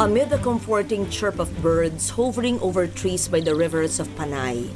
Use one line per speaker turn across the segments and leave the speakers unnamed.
Amid the comforting chirp of birds hovering over trees by the rivers of Panay,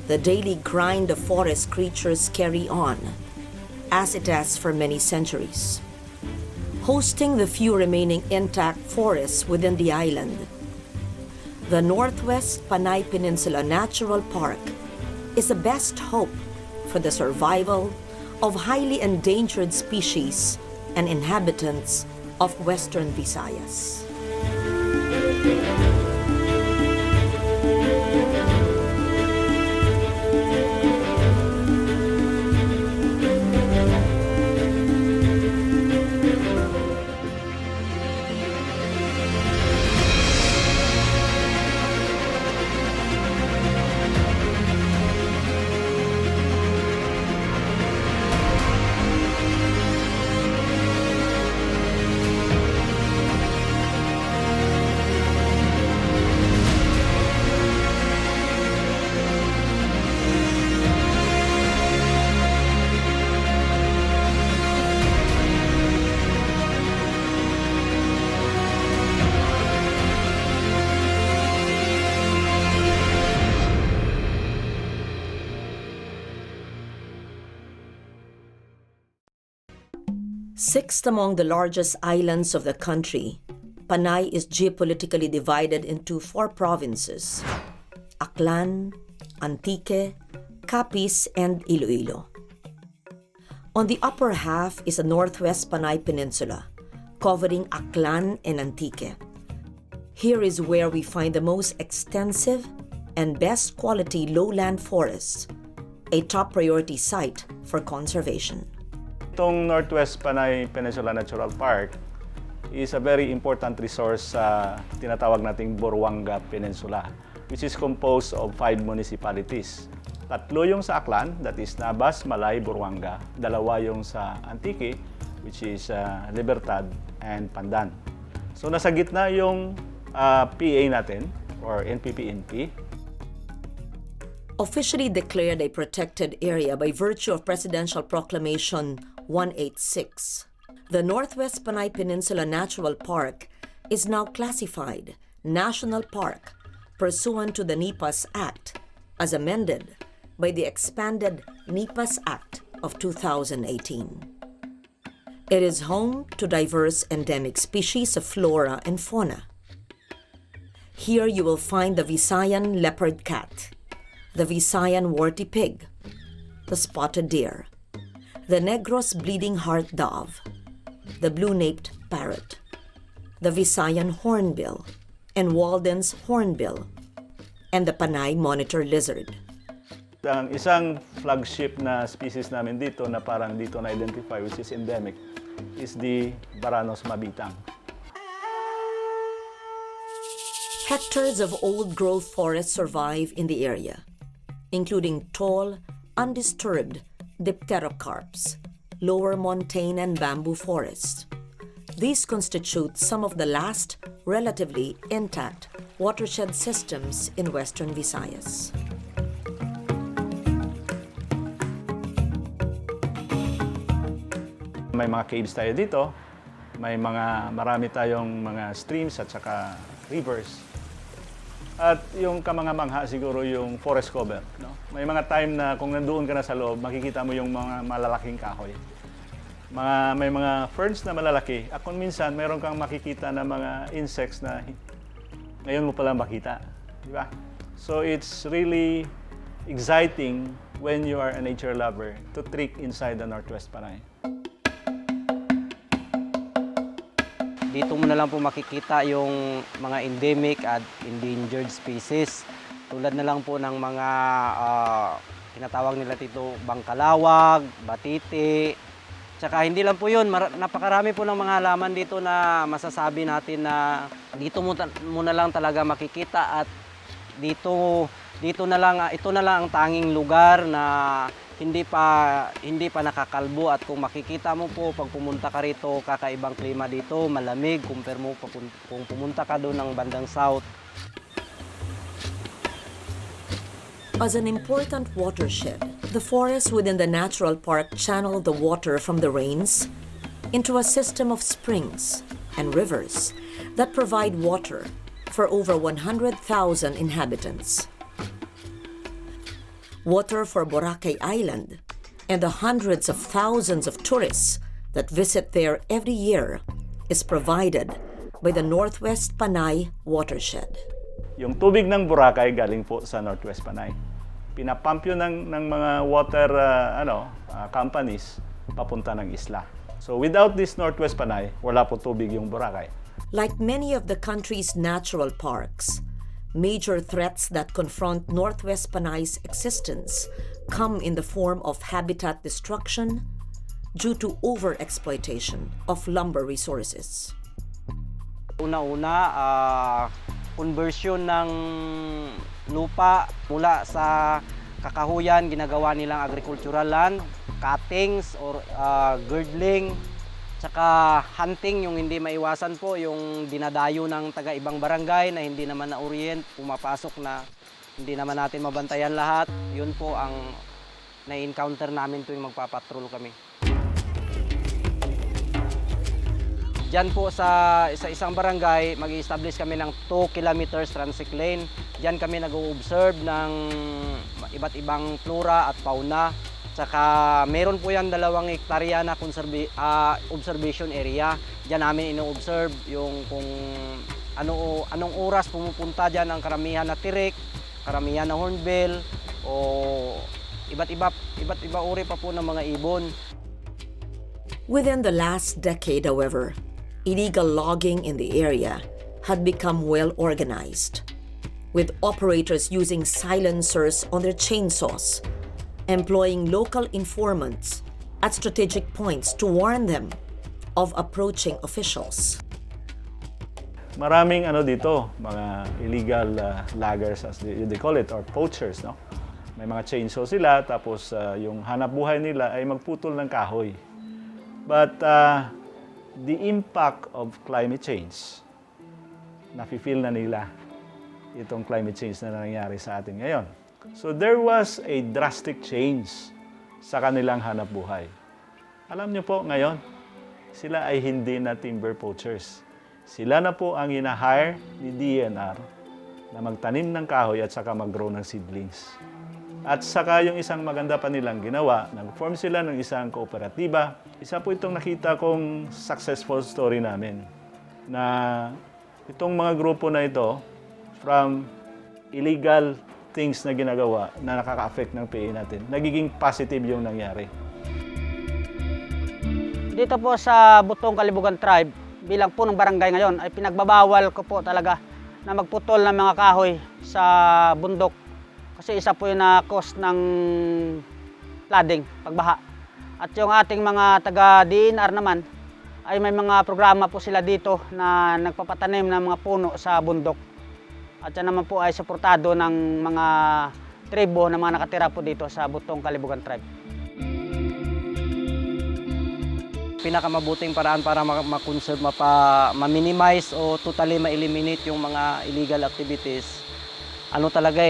the daily grind of forest creatures carry on, as it has for many centuries. Hosting the few remaining intact forests within the island, the Northwest Panay Peninsula Natural Park is the best hope for the survival of highly endangered species and inhabitants of Western Visayas. Sixth among the largest islands of the country, Panay is geopolitically divided into 4 provinces: Aklan, Antique, Capiz, and Iloilo. On the upper half is the Northwest Panay Peninsula, covering Aklan and Antique. Here is where we find the most extensive and best quality lowland forests, a top priority site for conservation.
Itong Northwest Panay Peninsula Natural Park is a very important resource sa tinatawag nating Buruanga Peninsula, which is composed of 5 municipalities. 3 yung sa Aklan, that is Nabas, Malay, Buruanga. 2 yung sa Antique, which is Libertad and Pandan. So nasa gitna yung PA natin, or NPPNP.
Officially declared a protected area by virtue of Presidential Proclamation 186, the Northwest Panay Peninsula Natural Park is now classified National Park pursuant to the NIPAS Act, as amended by the expanded NIPAS Act of 2018. It is home to diverse endemic species of flora and fauna. Here you will find the Visayan leopard cat, the Visayan warty pig, the spotted deer, the Negros bleeding heart dove, the blue-naped parrot, the Visayan hornbill, and Walden's hornbill, and the Panay monitor lizard.
Ang isang flagship na species namin dito na parang dito na-identify, which is endemic, is the Baranos mabitang.
Hectares of old-growth forests survive in the area, including tall, undisturbed dipterocarps, lower montane and bamboo forests. These constitute some of the last relatively intact watershed systems in Western Visayas.
May mga caves tayo dito, marami tayong mga streams at saka rivers. At yung kamangha-mangha siguro yung forest cover. No? May mga time na kung nandoon ka na sa loob, makikita mo yung mga malalaking kahoy. May mga ferns na malalaki. At kung minsan, mayroon kang makikita na mga insects na ngayon mo pala makita. Di ba? So it's really exciting when you are a nature lover to trek inside the Northwest Panay.
Dito mo na lang po makikita yung mga endemic at endangered species. Tulad na lang po ng mga tinatawag nila dito bangkalawag, batiti. Tsaka hindi lang po yun, napakarami po ng mga halaman dito na masasabi natin na dito mo na lang talaga makikita at dito na lang, ito na lang ang tanging lugar na hindi pa nakakalbo, at kung makikita mo po pag pumunta ka rito, kakaibang klima dito, malamig compare mo kung pumunta ka doon ng bandang south.
As an important watershed, the forests within the natural park channel the water from the rains into a system of springs and rivers that provide water for over 100,000 inhabitants. Water for Boracay Island and the hundreds of thousands of tourists that visit there every year is provided by the Northwest Panay watershed.
Yung tubig ng Boracay galing po sa Northwest Panay. Pinapump yun ng mga water companies papunta ng isla. So without this Northwest Panay, wala po tubig yung Boracay.
Like many of the country's natural parks, major threats that confront Northwest Panay's existence come in the form of habitat destruction due to overexploitation of lumber resources.
Una-una, conversion ng lupa mula sa kakahuyan, ginagawa nilang agricultural land, cuttings or girdling, tsaka hunting, yung hindi maiwasan po, yung dinadayo ng taga-ibang barangay na hindi naman na-orient, pumapasok na hindi naman natin mabantayan lahat. Yun po ang na-encounter namin tuwing magpapatrol kami. Diyan po sa isang barangay, mag-i-establish kami ng 2 kilometers transit lane. Diyan kami nag-o-observe ng iba't ibang flora at fauna. Tsaka meron po yan 2 hektarya na observation area. Diyan namin ino-observe yung kung anong oras pumupunta diyan ang karamihan na tirik, karamihan na hornbill, o iba't iba uri pa po ng mga ibon.
Within the last decade, however, illegal logging in the area had become well organized, with operators using silencers on their chainsaws, employing local informants at strategic points to warn them of approaching officials.
Maraming dito, mga illegal loggers as they call it, or poachers, no? May mga chainsaw sila, tapos yung hanap buhay nila ay magputol ng kahoy. But the impact of climate change, nafe-feel na nila itong climate change na nangyayari sa atin ngayon. So there was a drastic change sa kanilang hanap buhay. Alam niyo po ngayon, sila ay hindi na timber poachers. Sila na po ang hina-hire ni DNR na magtanim ng kahoy at saka mag-grow ng seedlings. At saka yung isang maganda pa nilang ginawa, nag-form sila ng isang kooperatiba. Isa po itong nakita kong successful story namin, na itong mga grupo na ito, from illegal things na ginagawa na nakaka-affect ng PA natin, nagiging positive yung nangyari.
Dito po sa Butong Kalibugan Tribe, bilang po ng barangay ngayon, ay pinagbabawal ko po talaga na magputol ng mga kahoy sa bundok. Kasi isa po yung na-cause ng flooding, pagbaha. At yung ating mga taga-DNR naman, ay may mga programa po sila dito na nagpapatanim ng mga puno sa bundok. At yan naman po ay suportado ng mga tribo na mga nakatira po dito sa Butong Kalibugan Tribe.
Pinakamabuting paraan para ma-conserve, ma-minimize o totally ma-eliminate yung mga illegal activities, talaga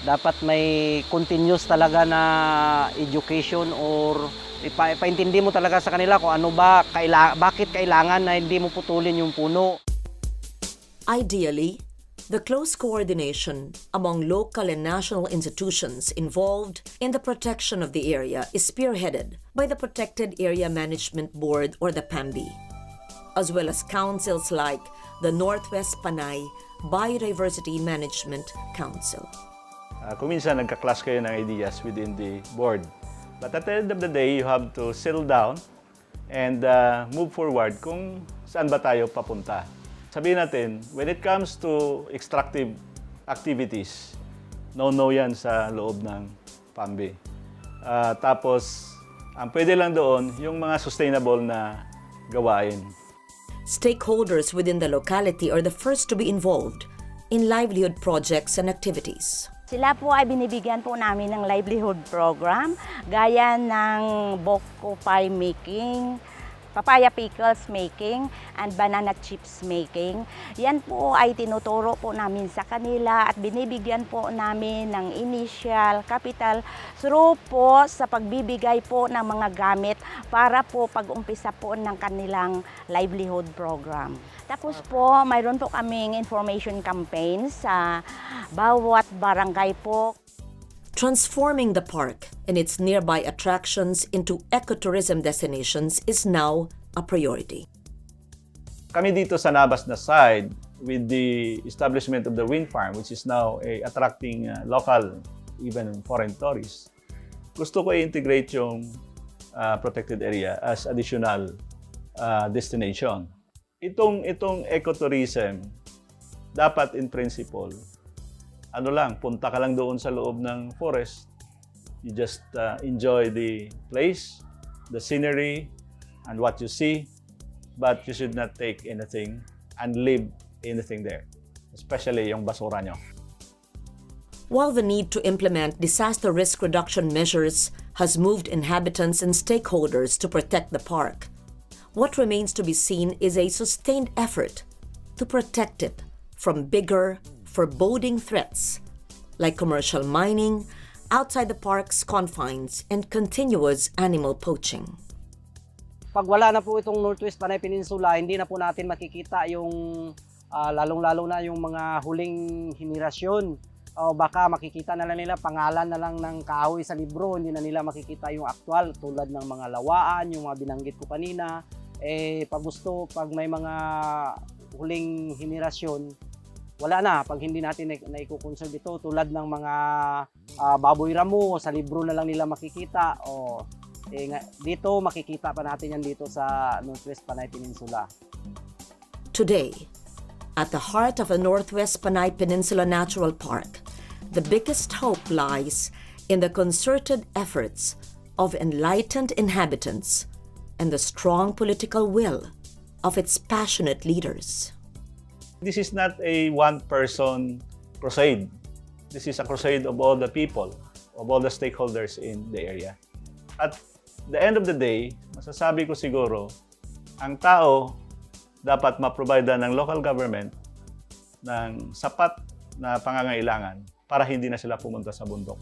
dapat may continuous talaga na education, or ipaintindi mo talaga sa kanila kung bakit kailangan na hindi mo putulin yung puno.
Ideally, the close coordination among local and national institutions involved in the protection of the area is spearheaded by the Protected Area Management Board, or the PAMB, as well as councils like the Northwest Panay Biodiversity Management Council.
Kung minsan nagka-clash kayo ng ideas within the board. But at the end of the day, you have to settle down and move forward kung saan ba tayo papunta. Sabihin natin, when it comes to extractive activities, no yan sa loob ng PAMB. Tapos, ang pwede lang doon, yung mga sustainable na gawain.
Stakeholders within the locality are the first to be involved in livelihood projects and activities.
Sila po ay binibigyan po namin ng livelihood program gaya ng boko pie making, papaya pickles making, and banana chips making. Yan po ay tinuturo po namin sa kanila at binibigyan po namin ng initial capital through po sa pagbibigay po ng mga gamit para po pag-umpisa po ng kanilang livelihood program. Tapos po, mayroon po kaming information campaign sa bawat barangay po.
Transforming the park and its nearby attractions into ecotourism destinations is now a priority.
Kami dito sa Nabas na side, with the establishment of the wind farm, which is now attracting local, even foreign tourists, gusto ko i-integrate yung protected area as additional destination. Itong ecotourism, dapat in principle, punta ka lang doon sa loob ng forest. You just enjoy the place, the scenery, and what you see, but you should not take anything and leave anything there, especially yung basura nyo.
While the need to implement disaster risk reduction measures has moved inhabitants and stakeholders to protect the park, what remains to be seen is a sustained effort to protect it from bigger, foreboding threats like commercial mining outside the park's confines and continuous animal poaching.
Pag wala na po itong Northwest Panay Peninsula, hindi na po natin makikita yung lalong-lalo na yung mga huling henerasyon. O baka makikita na lang nila pangalan na lang ng kahoy sa libro, hindi na nila makikita yung aktual tulad ng mga lawaan, yung mga binanggit ko kanina. Pag may mga huling henerasyon, wala na pag hindi natin naiko-conserve ito tulad ng mga baboy ramo, sa libro na lang nila makikita o dito makikita pa natin yan dito sa Northwest Panay Peninsula.
Today, at the heart of the Northwest Panay Peninsula Natural Park, the biggest hope lies in the concerted efforts of enlightened inhabitants and the strong political will of its passionate leaders.
This is not a one-person crusade. This is a crusade of all the people, of all the stakeholders in the area. At the end of the day, masasabi ko siguro, ang tao dapat ma-provide ng local government ng sapat na pangangailangan para hindi na sila pumunta sa bundok.